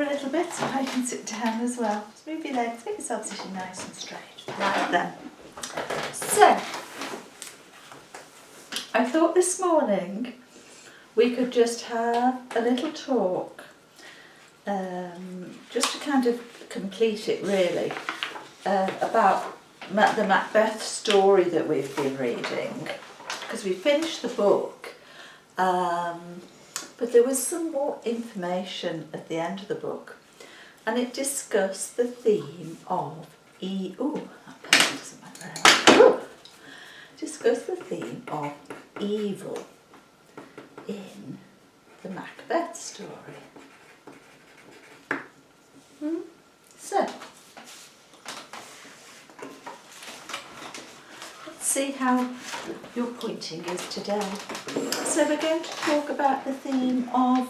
for a little bit so I can sit down as well. Just move your legs, make yourself sitting nice and straight. Right then. So, I thought this morning we could just have a little talk, just to kind of complete it really, about the Macbeth story that we've been reading, because we finished the book, but there was some more information at the end of the book, and it discussed the theme of discussed the theme of evil in the Macbeth story. So, let's see how your pointing is today. So we're going to talk about the theme of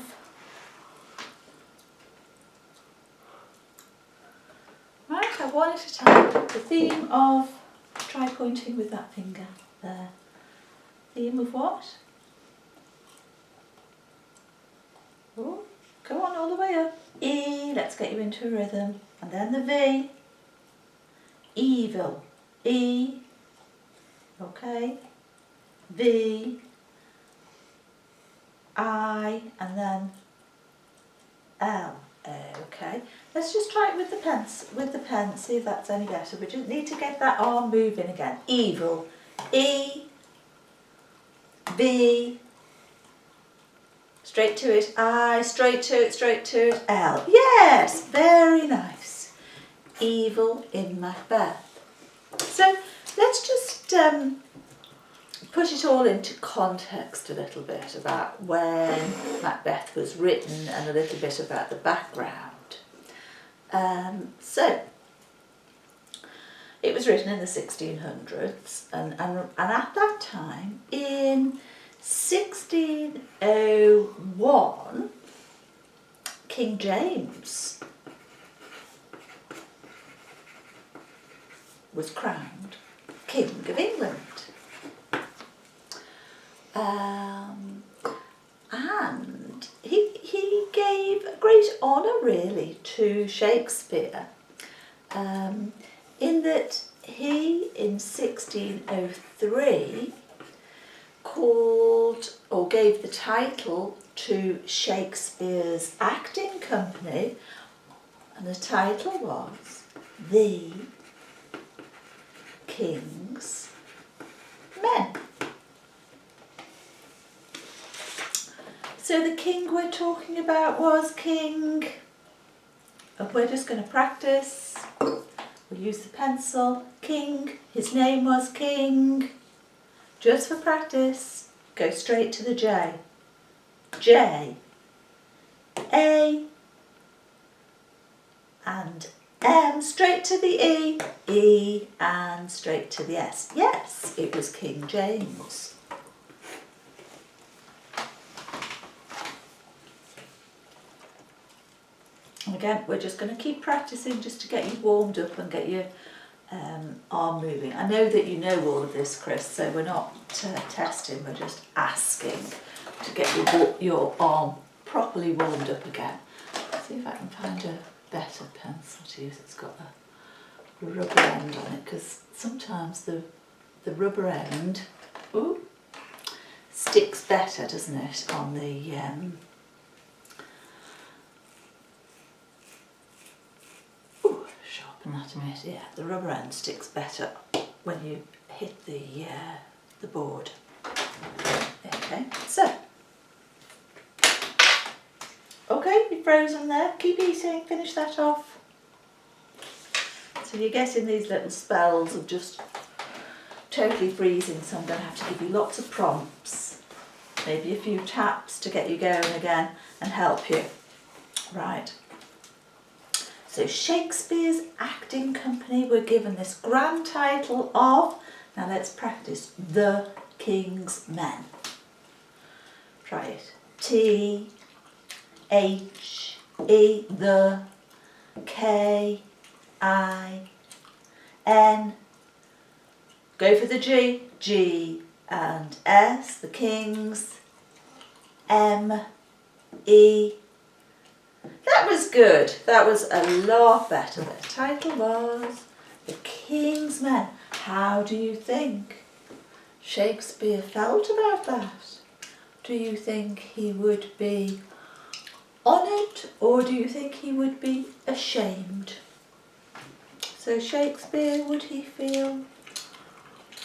one at a time. The theme of, try pointing with that finger there. Theme of what? Oh, go on all the way up. E, let's get you into a rhythm. And then the V. Evil. E. Okay. V. I. And then L. Okay. Let's just try it with the pen, see if that's any better. We just need to get that arm moving again. Evil. E. V. Straight to it. I. Straight to it. L. Yes! Very nice. Evil in Macbeth. So let's just put it all into context a little bit about when Macbeth was written and a little bit about the background. So it was written in the 1600s, and at that time, in 1601, King James was crowned King of England. And he gave great honour really to Shakespeare, in that he in 1603 gave the title to Shakespeare's acting company, and the title was The King's Men. So the king we're talking about was King, and we're just going to practice. We'll use the pencil. King, his name was King. Just for practice, go straight to the J. J, A, and M, straight to the E, E, and straight to the S. Yes, it was King James. And again, we're just going to keep practicing just to get you warmed up and get your arm moving. I know that you know all of this, Chris, so we're not testing, we're just asking to get your arm properly warmed up again. Let's see if I can find a better pencil to use. It's got a rubber end on it, because sometimes the rubber end sticks better, doesn't it, on the sharpen that a minute. Yeah, the rubber end sticks better when you hit the board. Okay, so okay, you're frozen there. Keep eating. Finish that off. So you're getting these little spells of just totally freezing, so I'm going to have to give you lots of prompts, maybe a few taps to get you going again and help you. Right. So Shakespeare's acting company were given this grand title of, now let's practice, The King's Men. Try it. T, H, E, the, K, I, N, go for the G, G and S, the Kings, M, E, That was good. That was a lot better. The title was The King's Men. How do you think Shakespeare felt about that? Do you think he would be honoured, or do you think he would be ashamed? So Shakespeare, would he feel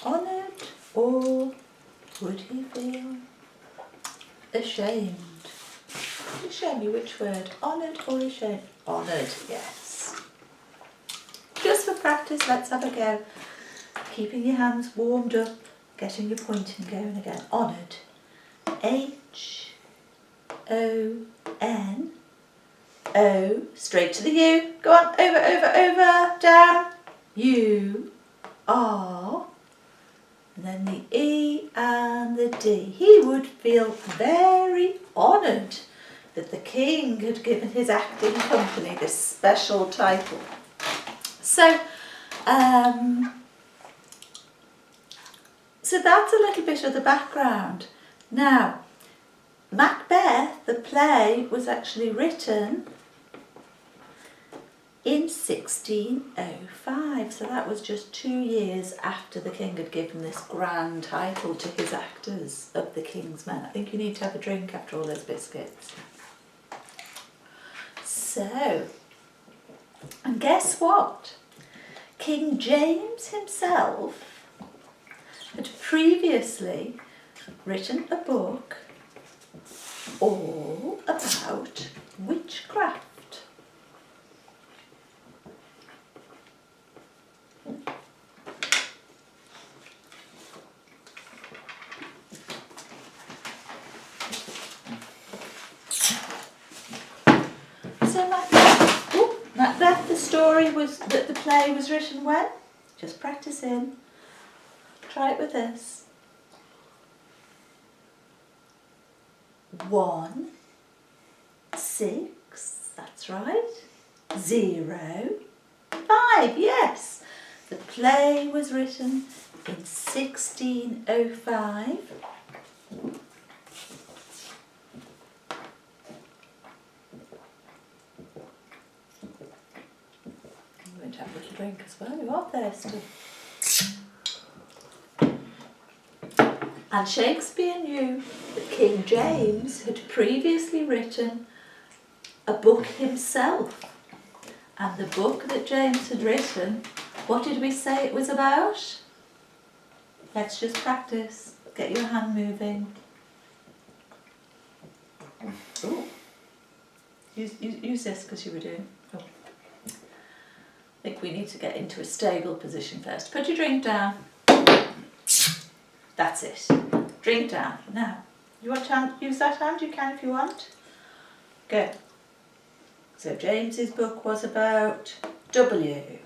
honoured, or would he feel ashamed? Show me which word, honoured or ashamed? Honoured, yes. Just for practice, let's have a go. Keeping your hands warmed up, getting your pointing going again. Honoured. H-O-N-O, straight to the U. Go on, over, over, over, down. U-R. And then the E and the D. He would feel very honoured that the king had given his acting company this special title. So that's a little bit of the background. Now, Macbeth, the play, was actually written in 1605. So that was just 2 years after the king had given this grand title to his actors of the King's Men. I think you need to have a drink after all those biscuits. So, and guess what? King James himself had previously written a book all about witchcraft. So Macbeth, the story was that the play was written when? Just practicing. Try it with this. 1, 6, that's right. 0, 5, yes. The play was written in 1605. I'm going to have a little drink as well, you are thirsty. And Shakespeare knew that King James had previously written a book himself. And the book that James had written, what did we say it was about? Let's just practice. Get your hand moving. Ooh. Use this because you were doing. Oh. I think we need to get into a stable position first. Put your drink down. That's it. Drink down. Now, you want to use that hand? You can if you want. Go. So James's book was about W.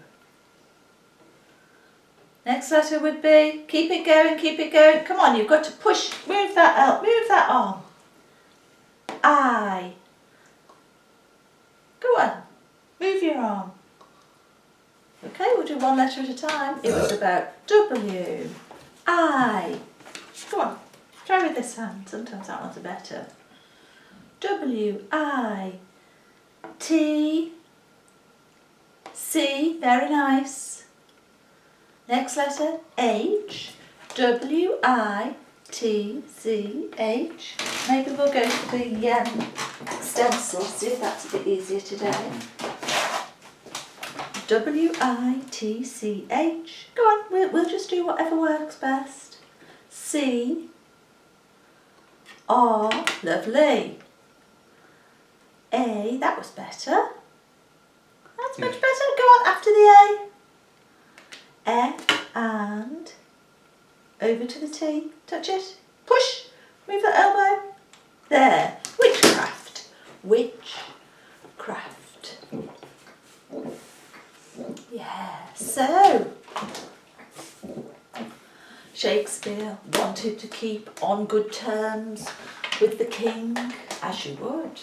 Next letter would be, keep it going, keep it going. Come on, you've got to push, move that out, move that arm. I. Go on, move your arm. Okay, we'll do one letter at a time. It was about W. I. Go on, try with this hand. Sometimes that one's better. W, I, T, C, very nice. Next letter, H, W, I, T, C, H. Maybe we'll go for the stencil, see if that's a bit easier today. W, I, T, C, H. Go on, we'll just do whatever works best. C, R, lovely. A, that was better. That's much better. Go on after the A. F and over to the T. Touch it. Push. Move that elbow. There. Witchcraft. Witchcraft. Yeah. So Shakespeare wanted to keep on good terms with the king, as you would.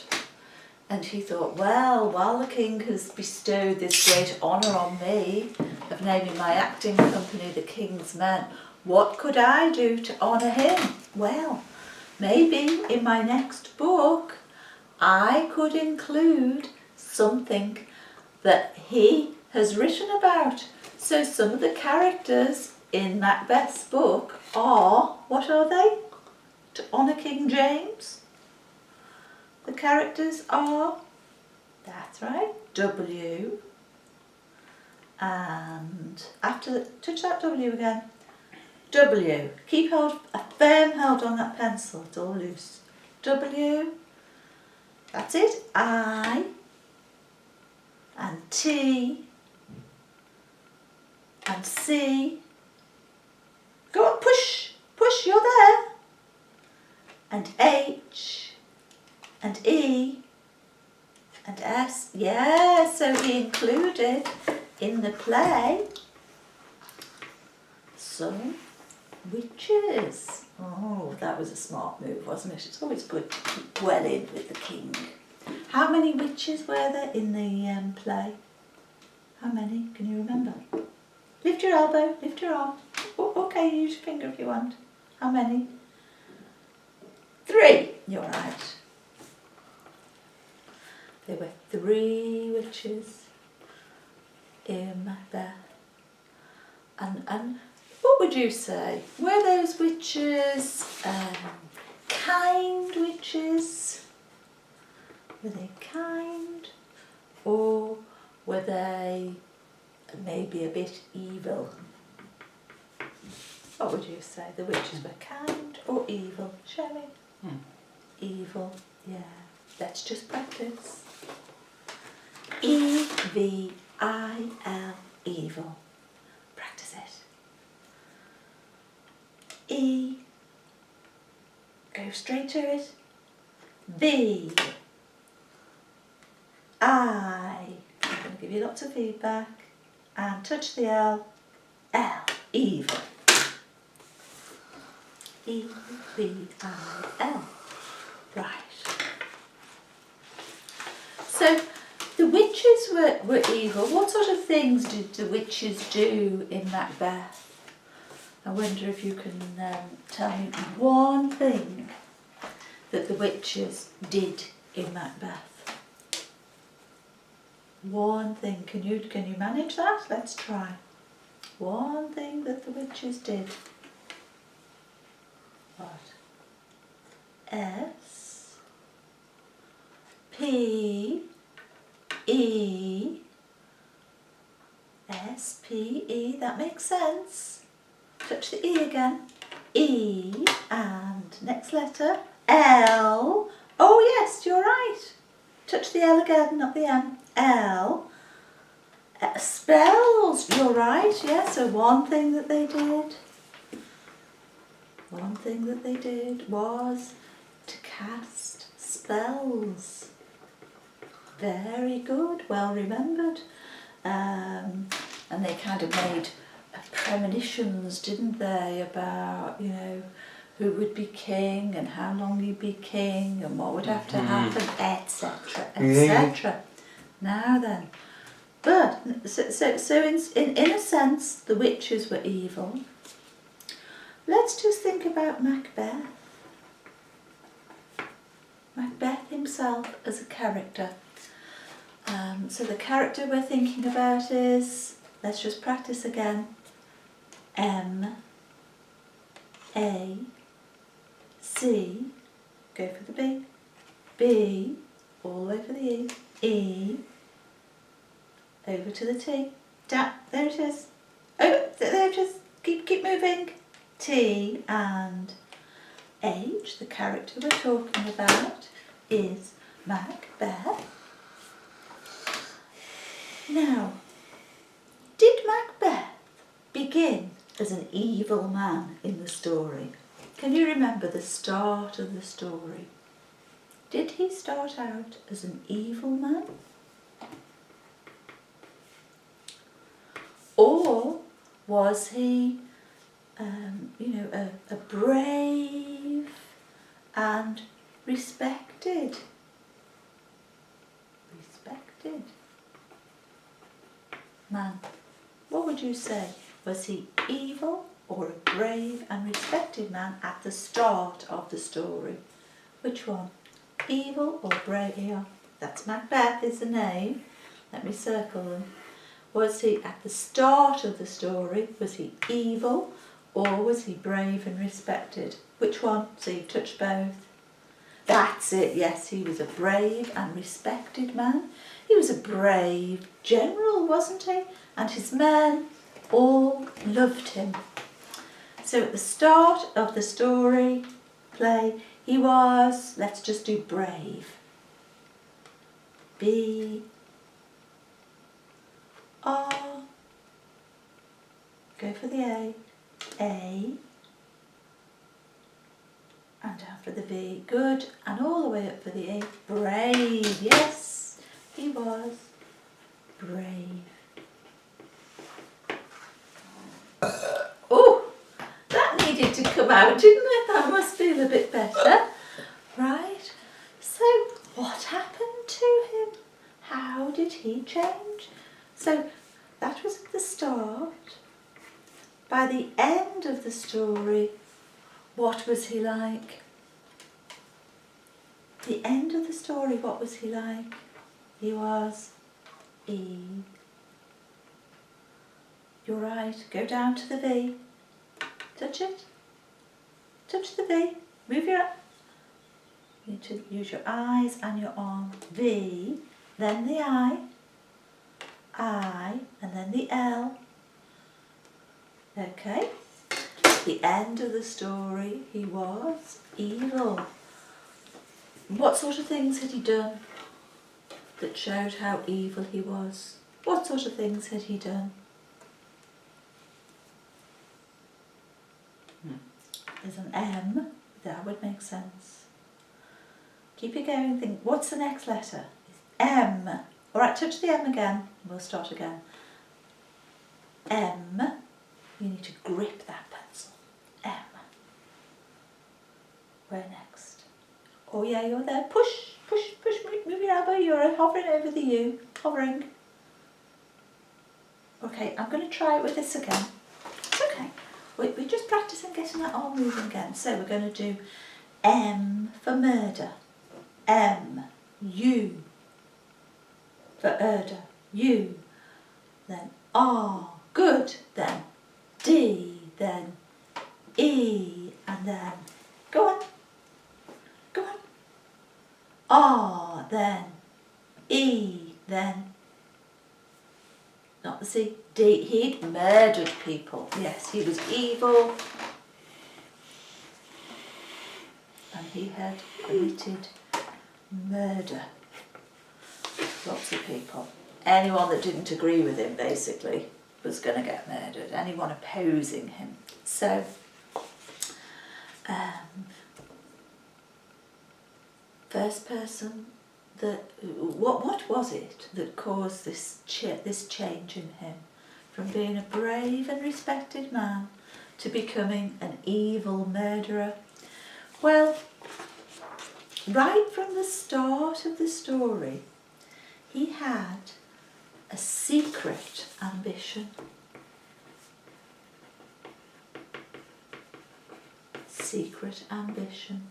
And he thought, well, while the king has bestowed this great honour on me of naming my acting company the King's Men, what could I do to honour him? Well, maybe in my next book I could include something that he has written about. So some of the characters in Macbeth's book are, what are they? To honour King James. The characters are, that's right, W, and after, touch that W again, W, keep hold, a firm hold on that pencil, it's all loose. W, that's it, I, and T, and C, go on, push, you're there, and H, and E, and S, yeah, so he included in the play some witches. Oh, that was a smart move, wasn't it? It's always good to keep well in with the king. How many witches were there in the play? How many? Can you remember? Lift your elbow, lift your arm. Oh, okay, use your finger if you want. How many? 3. You're right. There were 3 witches in Macbeth. And what would you say? Were those witches kind witches? Were they kind? Or were they maybe a bit evil? What would you say? The witches were kind or evil? Shall we? Evil, yeah. Let's just practice. E-V-I-L, evil. Practice it. E, go straight to it. V, I, I'm going to give you lots of feedback. And touch the L, L, evil. E-V-I-L. Right. So the witches were evil. What sort of things did the witches do in Macbeth? I wonder if you can tell me one thing that the witches did in Macbeth. One thing. Can you manage that? Let's try. One thing that the witches did. What? S P E S P E. That makes sense. Touch the E again. E, and next letter L. Oh yes, you're right. Touch the L again, not the M. L. Spells. You're right. Yeah. So one thing that they did. One thing that they did was to cast spells. Very good, well remembered. And they kind of made premonitions, didn't they, about, you know, who would be king and how long he'd be king and what would have to happen, etc., etc. Now then, but so in a sense, the witches were evil. Let's just think about Macbeth. Macbeth himself as a character. So the character we're thinking about is, let's just practice again, M, A, C, go for the B, B, all the way for the E, E, over to the T, there it is, oh, there it is, keep moving, T and H, the character we're talking about, is Macbeth. Now, did Macbeth begin as an evil man in the story? Can you remember the start of the story? Did he start out as an evil man? Or was he, a brave and respected man? What would you say? Was he evil or a brave and respected man at the start of the story? Which one? evil or brave? Here, that's Macbeth is the name. Let me circle them. Was he at the start of the story, was he evil or was he brave and respected? Which one? So you've touched both. That's it, yes, he was a brave and respected man. He was a brave general, wasn't he? And his men all loved him. So at the start of the story, play, he was, let's just do brave. B, R, go for the A, and down for the V, good, and all the way up for the A, brave, yes, he was brave. Oh, that needed to come out, didn't it? That must feel a bit better. Right, so what happened to him? How did he change? So that was at the start. By the end of the story, what was he like? The end of the story, what was he like? He was E. You're right, go down to the V. Touch it. Touch the V. Move your... You need to use your eyes and your arm. V, then the I, and then the L. Okay. The end of the story, he was evil. What sort of things had he done that showed how evil he was? What sort of things had he done? There's an M, that would make sense. Keep it going, think, what's the next letter? It's M. Alright, touch the M again, we'll start again. M, you need to grip that pencil. M. Where next? Oh yeah, you're there. Push, push, push, move your elbow, you're hovering over the U, hovering. Okay, I'm going to try it with this again. It's okay. We're just practicing getting that arm moving again. So we're going to do M for murder. M, U for erder, U. Then R, good. Then D, then E, and then go on, go on. R, then E, then not the C, D. He'd murdered people. Yes, he was evil. And he had committed murder. Lots of people. Anyone that didn't agree with him, basically, was going to get murdered. Anyone opposing him. So, first person, what was it that caused this change in him? From being a brave and respected man to becoming an evil murderer? Well, right from the start of the story, he had a secret ambition. Secret ambition.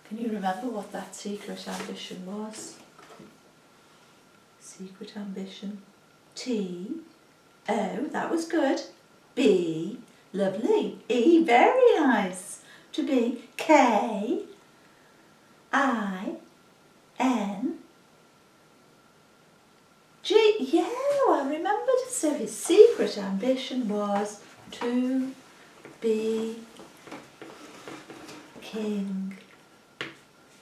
Can you remember what that secret ambition was? Secret ambition. T, O, that was good. B, lovely. E, very nice. To be K, I, N, G. Yeah, I remembered. So his secret ambition was to be king.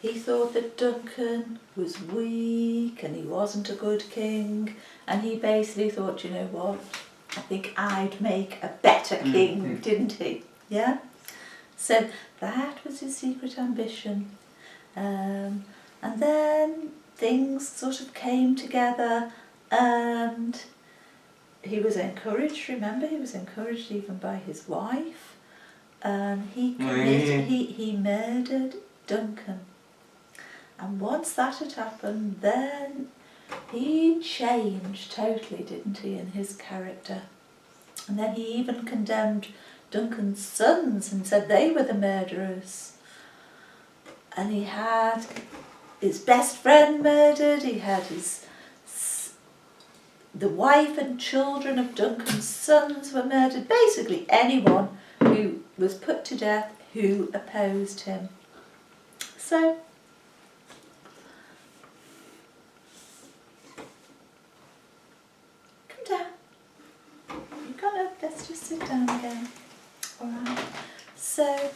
He thought that Duncan was weak and he wasn't a good king, and he basically thought, you know what, I think I'd make a better king, didn't he? Yeah? So that was his secret ambition. And then things sort of came together and he was encouraged, remember, he was encouraged even by his wife. He murdered Duncan. And once that had happened, then he changed totally, didn't he, in his character. And then he even condemned Duncan's sons and said they were the murderers. and he had his best friend murdered, he had the wife and children of Duncan's sons were murdered. Basically anyone who was put to death who opposed him. So come down. You've got to, let's just sit down again. Alright. So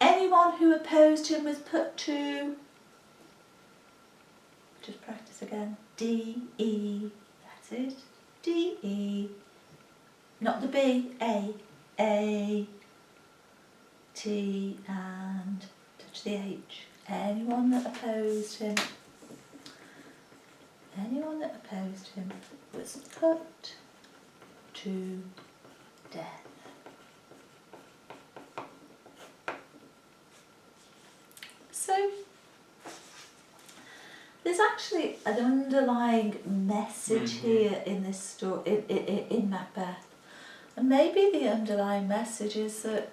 anyone who opposed him was put to, just practice again, D-E, that's it, D-E, not the B, A, T, and touch the H. Anyone that opposed him was put to death. So there's actually an underlying message here in this story, in Macbeth. And maybe the underlying message is that,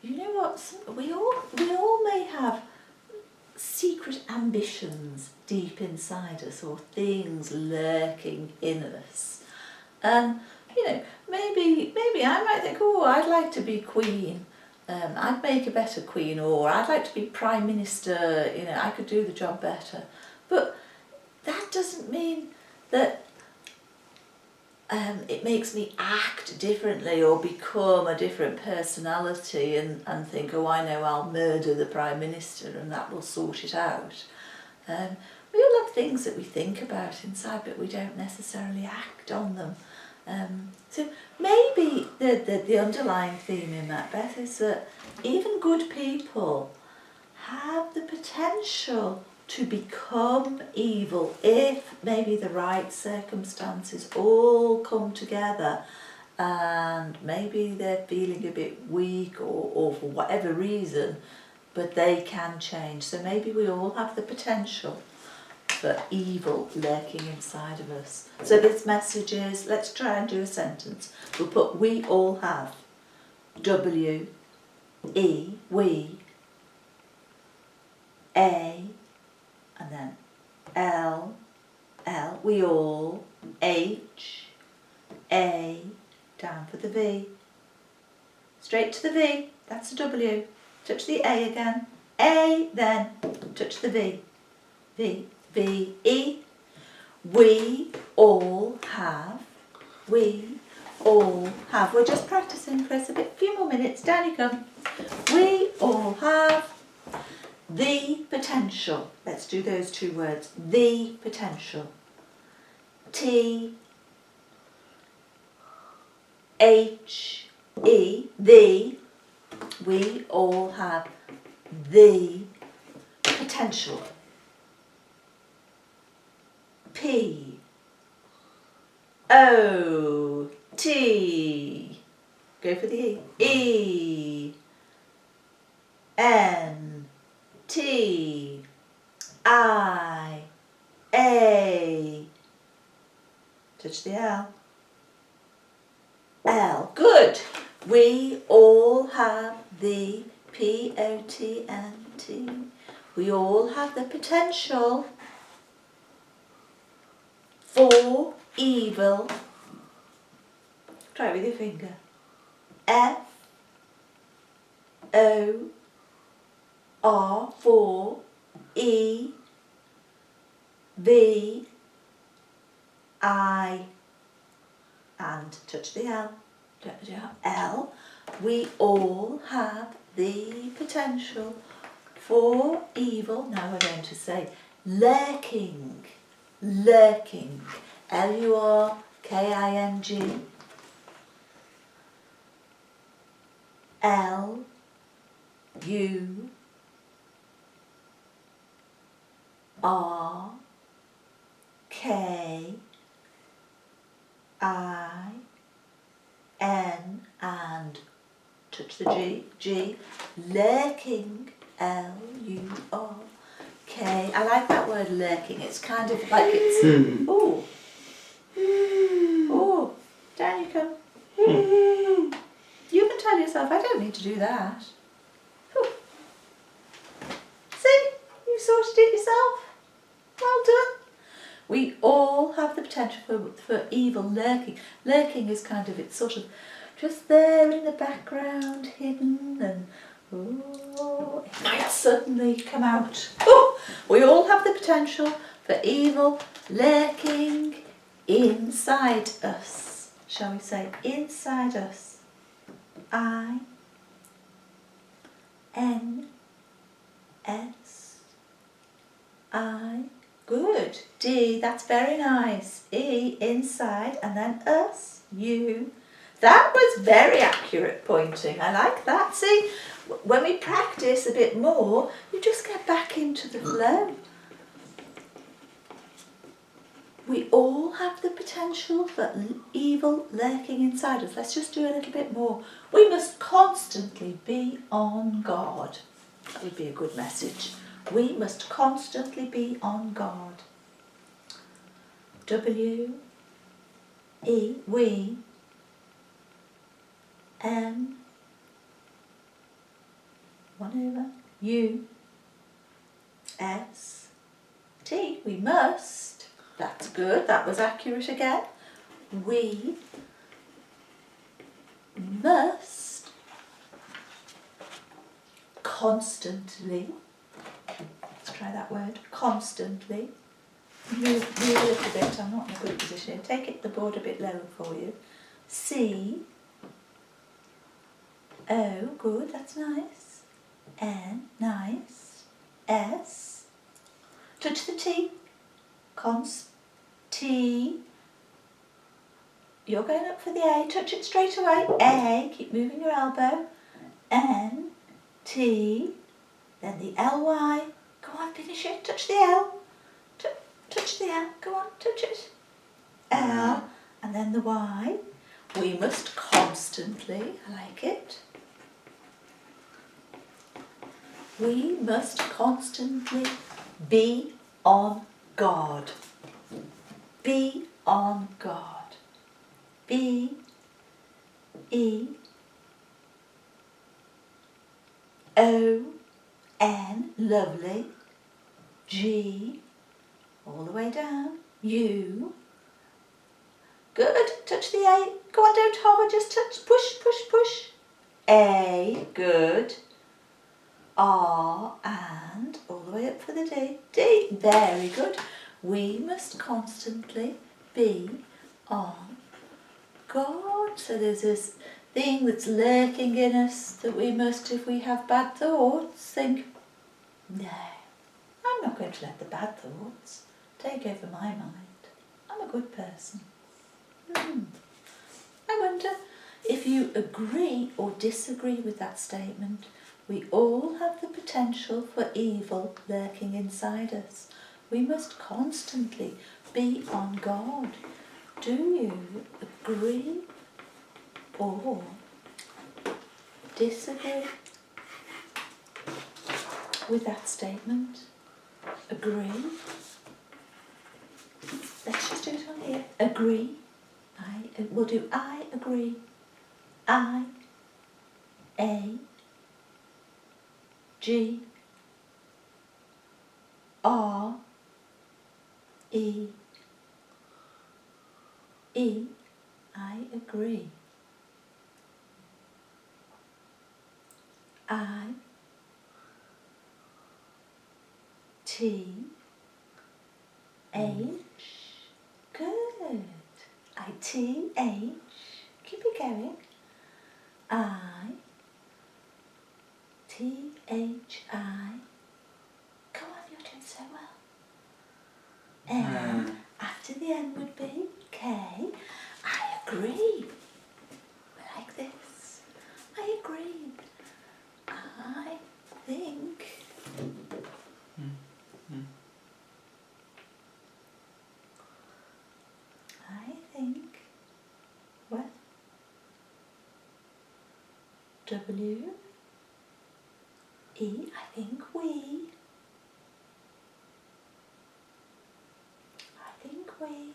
you know what, we all may have secret ambitions deep inside us, or things lurking in us. And, you know, maybe I might think, oh, I'd like to be queen. I'd make a better queen, or I'd like to be prime minister, you know, I could do the job better. But that doesn't mean that it makes me act differently or become a different personality and think, oh, I know, I'll murder the prime minister and that will sort it out. We all have things that we think about inside, but we don't necessarily act on them. So maybe the underlying theme in Macbeth is that even good people have the potential to become evil if maybe the right circumstances all come together, and maybe they're feeling a bit weak or for whatever reason, but they can change. So maybe we all have the potential for evil lurking inside of us. So this message is, let's try and do a sentence. We'll put we all have, W-E, we, A, and then L, we all, H, A, down for the V, straight to the V, that's a W, touch the A again, A, then touch the V, V, V, E, we all have, we're just practicing, Chris, a few more minutes, down you come, we all have the potential. Let's do those two words. The potential. T H E, the. We all have the potential. P O T. Go for the E. E N T I A. Touch the L. L. Good. We all have the P-O-T-N-T. We all have the potential for evil. Try it with your finger. F O R for E V I, and touch the L. L. We all have the potential for evil. Now we're going to say lurking. Lurking. L-U-R-K-I-N-G. L U R K I N, and touch the G. G. Lurking. L-U-R-K. I like that word lurking. It's kind of like it's ooh. Ooh. Down you come. You can tell yourself, I don't need to do that. Ooh. sorted it yourself. Well done. We all have the potential for evil lurking. Lurking is kind of, it's sort of just there in the background, hidden, and it might suddenly come out. Oh, we all have the potential for evil lurking inside us. Shall we say inside us? I-N-S-I. Good. D, that's very nice. E, inside, and then us, you. That was very accurate pointing. I like that. See, when we practice a bit more, you just get back into the flow. We all have the potential for evil lurking inside us. Let's just do a little bit more. We must constantly be on guard. That would be a good message. We must constantly be on guard. W, E, we, M, one over, U, S, T. We must. That's good. That was accurate again. We must constantly, let's try that word, constantly, move a little bit, I'm not in a good position here, take the board a bit lower for you. C, O, good, that's nice. N, nice. S, touch the T, T, you're going up for the A, touch it straight away. A, keep moving your elbow. N, T, then the L-Y, go on, finish it, touch the L, touch the L, go on, touch it. L, and then the Y. We must constantly, I like it. We must constantly be on guard. Be on guard. B, E, O, N, lovely. G, all the way down. U, good, touch the A. Go on, don't hover, just touch, push, push, push. A, good. R, and all the way up for the D. D, very good. We must constantly be on guard. So there's this thing that's lurking in us that we must, if we have bad thoughts, think, no, I'm not going to let the bad thoughts take over my mind. I'm a good person. I wonder if you agree or disagree with that statement. We all have the potential for evil lurking inside us. We must constantly be on guard. Do you agree or disagree with that statement? Agree? Let's just do it on here. Agree. We'll do I agree. I, A, G, R, E, E, I agree. I, T, H, good. I, T, H, keep it going. I, T, H, I, come on, you're doing so well. N, after the N would be K, I agree. I like this. I agree. I think. I think. What? W. E. I think we. I think we.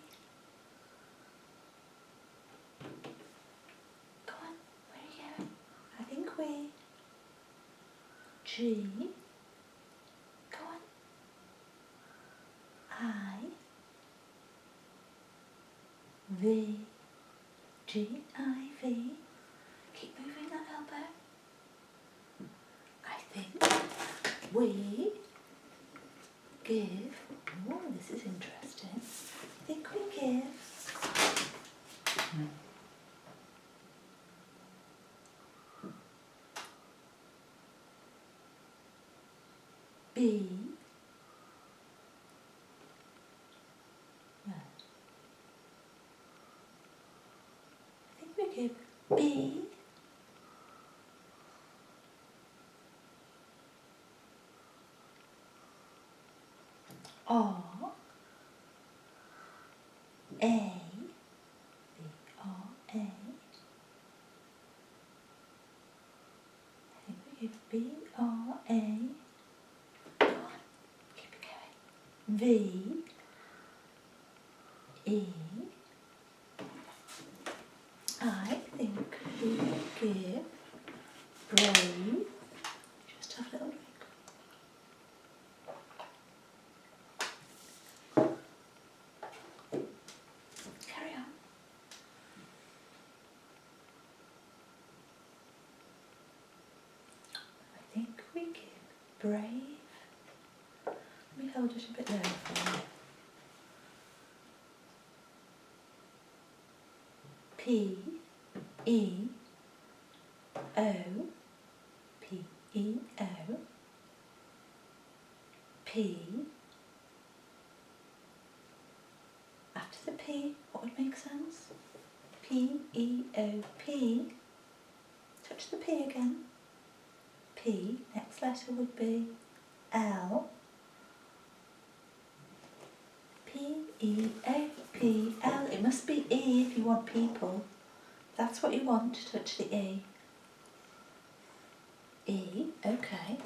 Go on, where are you going? I think we. G. Go on. V, G, I, V. Keep moving that elbow. I think we give, oh, this is interesting. I think we give B, no. I think we give B R A, B R A. I think we give B R A. Go on, keep it going. V E. I think we give brave. Just have a little drink. Carry on. I think we give brave. Let me hold it a bit lower for you. P E O, P E O, P. After the P, what would make sense? P E O P. Touch the P again. P. Next letter would be L. P E O P L. It must be E if you want people. That's what you want, to touch the E. E, okay.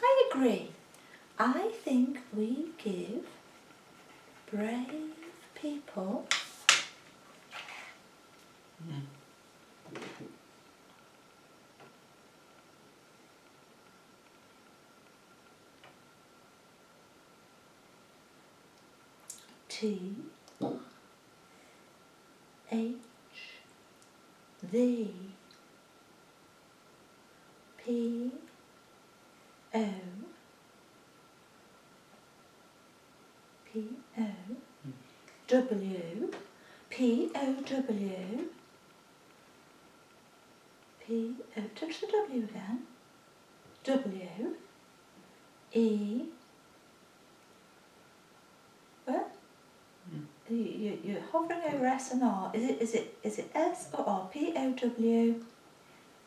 I agree. I think we give brave people T H V P O P O W P O W P O, touch the W again. W E. What? You're hovering over S and R. Is it S or R? P O W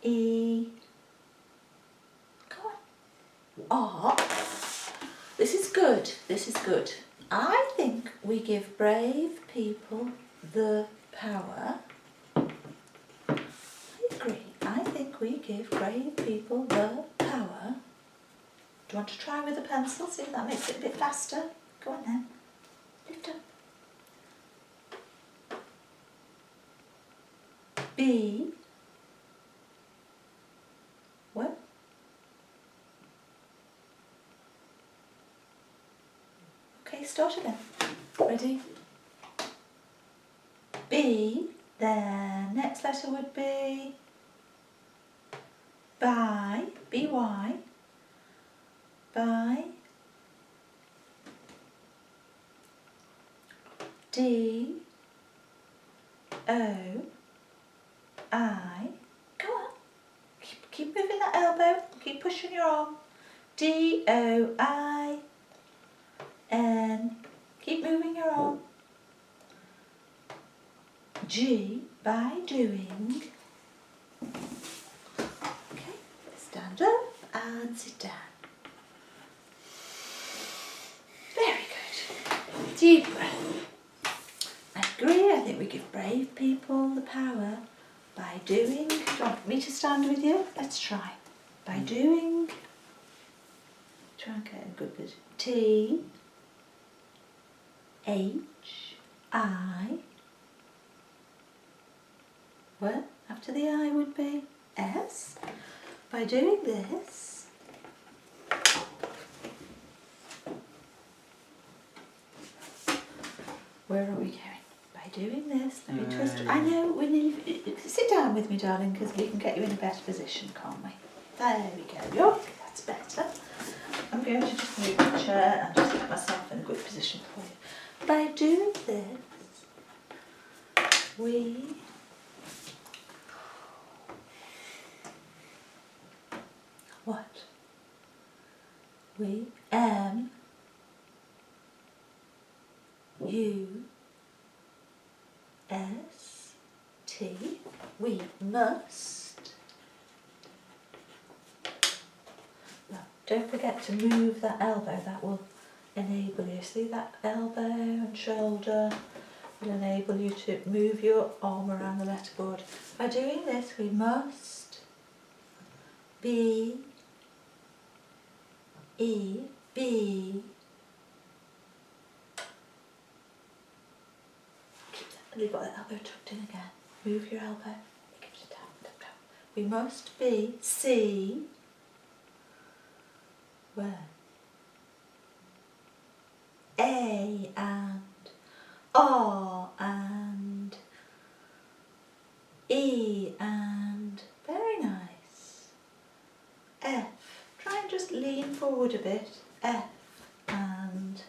E. Go on. R. This is good. This is good. I think we give brave people the power. I agree. I think we give brave people the power. Do you want to try with a pencil? See if that makes it a bit faster. Go on then. Lift up. B. What? Okay, start again. Ready? B. Then next letter would be by. B-Y. By. D. O. I. Go on. Keep moving that elbow. Keep pushing your arm. D O I N. Keep moving your arm. G. By doing. Okay. Stand up and sit down. Very good. Deep breath. I agree. I think we give brave people the power. By doing, do you want me to stand with you? Let's try. By doing, try and get a good bit. T, H, I, well, after the I would be S. By doing this, where are we going? By By doing this, let me twist. I know, we need. Sit down with me, darling, because we can get you in a better position, can't we? There we go. Yup, that's better. I'm going to just move the chair and just get myself in a good position for you. By doing this, we M U S T. We must. Now, don't forget to move that elbow. That will enable you. See that elbow and shoulder will enable you to move your arm around the letterboard. By doing this, we must be be. Keep that. You've got that elbow tucked in again. Move your elbow. Keep it down. We must be C. Where? A and R and E and very nice. F. Try and just lean forward a bit. F and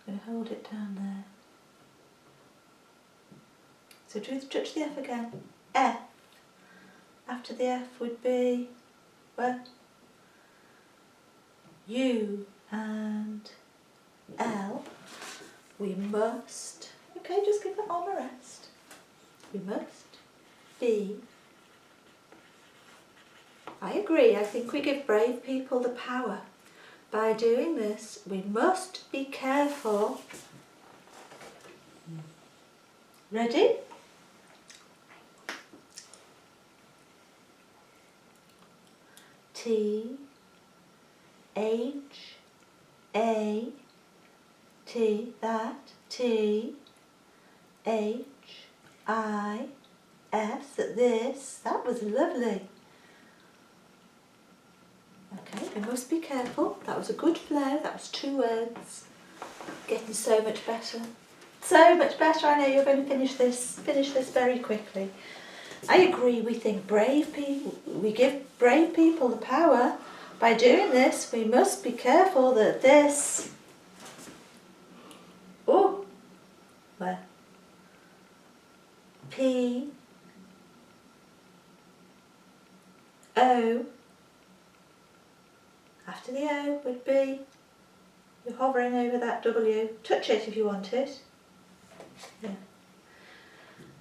I'm going to hold it down there. So touch the F again. F. After the F would be where? U and L. We must. Okay, just give the arm a rest. We must be. I agree, I think we give brave people the power. By doing this, we must be careful. Ready? T H A T, that, T H I S, this, that was lovely. Okay, we must be careful. That was a good flow. That was 2 words. Getting so much better. So much better. I know you're going to finish this very quickly. I agree. We think brave people. We give brave people the power. By doing this, we must be careful that this. Oh, where? P O. After the O would be, you're hovering over that W. Touch it if you want it. Yeah.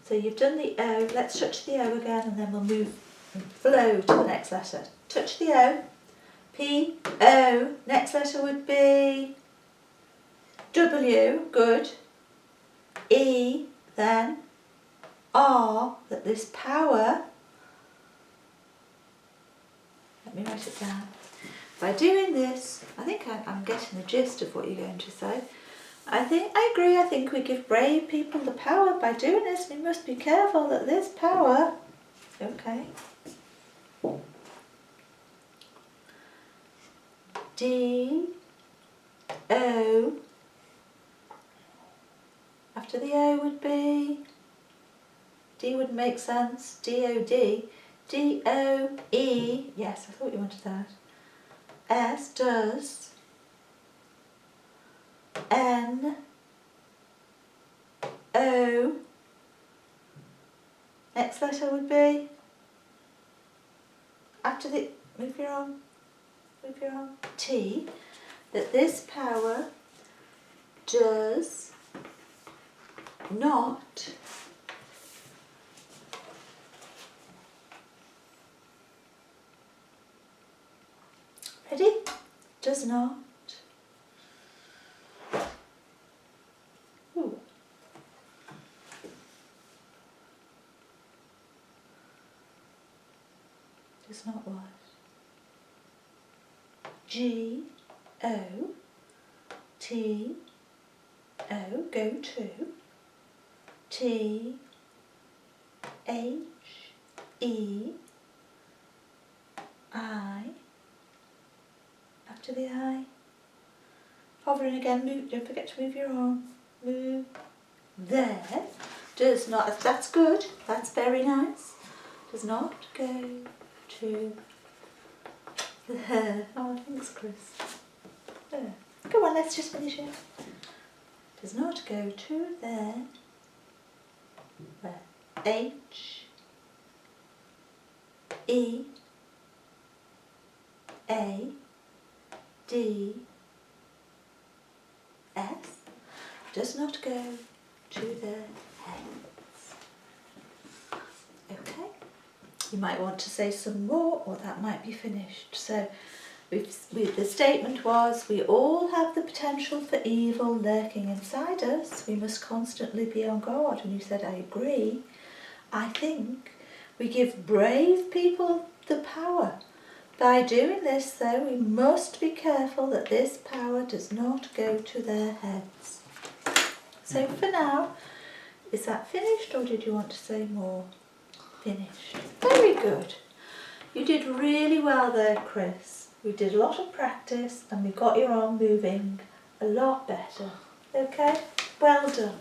So you've done the O. Let's touch the O again and then we'll move and flow to the next letter. Touch the O. P, O. Next letter would be W. Good. E, then R. That this power. Let me write it down. By doing this, I think I'm getting the gist of what you're going to say. I agree, I think we give brave people the power. By doing this, we must be careful that this power, okay. D, O, after the O would be, D would make sense, D-O-D, D-O-E, yes, I thought you wanted that. S does, N, O, next letter would be, after the, move your arm, T, that this power does not ready? Does not. Ooh. Does not what? G O T O, go to T H E I. After the I, hovering again, move, don't forget to move your arm, move, their does not, that's good, that's very nice, does not go to their, oh thanks Chris, there. Go on, let's just finish it. Does not go to their, H, E, A, D, S, does not go to their heads. Okay, you might want to say some more or that might be finished. So the statement was, we all have the potential for evil lurking inside us. We must constantly be on guard. And you said, I agree. I think we give brave people the power. By doing this, though, we must be careful that this power does not go to their heads. So for now, is that finished or did you want to say more? Finished. Very good. You did really well there, Chris. We did a lot of practice and we got your arm moving a lot better. Okay? Well done.